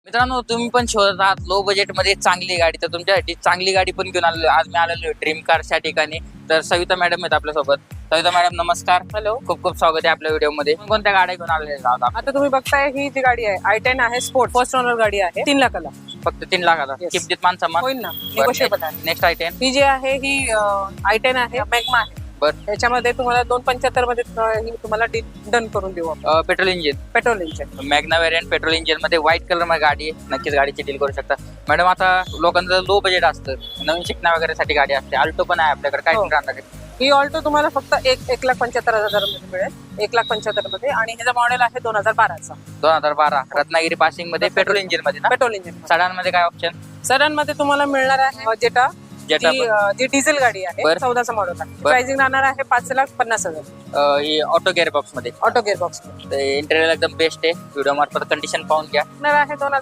मित्रांनो, तुम्ही पण शोधत आहात लो बजेट मध्ये चांगली गाडी, तर तुमच्यासाठी चांगली गाडी पण घेऊन आलेलो. आज मी आलेलो ड्रीम कारच्या ठिकाणी. तर सविता मॅडम आहेत आपल्यासोबत. सविता मॅडम नमस्कार. हॅलो. खूप खूप स्वागत आहे आपल्या व्हिडिओ मध्ये. कोणत्या गाड्या घेऊन आलेल्या आहात आपण? आता तुम्ही बघताय ही जी गाडी आहे i10 आहे स्पोर्ट फर्स्ट ओनर गाडी आहे 3 लाखाला फक्त 3 लाखाला Yes. किमतीत मान सन्मान होईल ना निगोशिएबल आहे. Next item. ही जी आहे ही i10 आहे मॅग्मा आहे. बरं. याच्यामध्ये तुम्हाला 275 मध्ये ही तुम्हाला डन करून देऊ आपण. Petrol engine petrol engine. Magna variant petrol engine मध्ये व्हाईट कलर मध्ये गाडी आहे. नक्कीच गाडीची डील करू शकता मॅडम. आता लोकांचं लो बजेट असतं, नवीन शिकण्या वगैरे साठी गाडी असते. अल्टो पण आहे आपल्याकडे, काय हो. राहणार आहे? ही ऑल्टो तुम्हाला फक्त 1,75,000 मध्ये मिळेल. 1,75,000 मध्ये आणि ह्याचा मॉडेल आहे 2012चा 2012 रत्नागिरी पासिंग मध्ये पेट्रोल इंजिन मध्ये ना. Petrol engine. सडान मध्ये काय ऑप्शन? सडन मध्ये तुम्हाला मिळणार आहे जेटा जेटा जी डिझेल गाडी आहे. बरं. 14चा मॉडेल आहे. प्राइसिंग राहणार आहे 5,50,000 ही ऑटो गिअर बॉक्स मध्ये. ऑटो गिअर बॉक्स इंटेरियर एकदम बेस्ट आहे. व्हिडिओ मार्फत कंडिशन पाहून घ्या. आहे 2000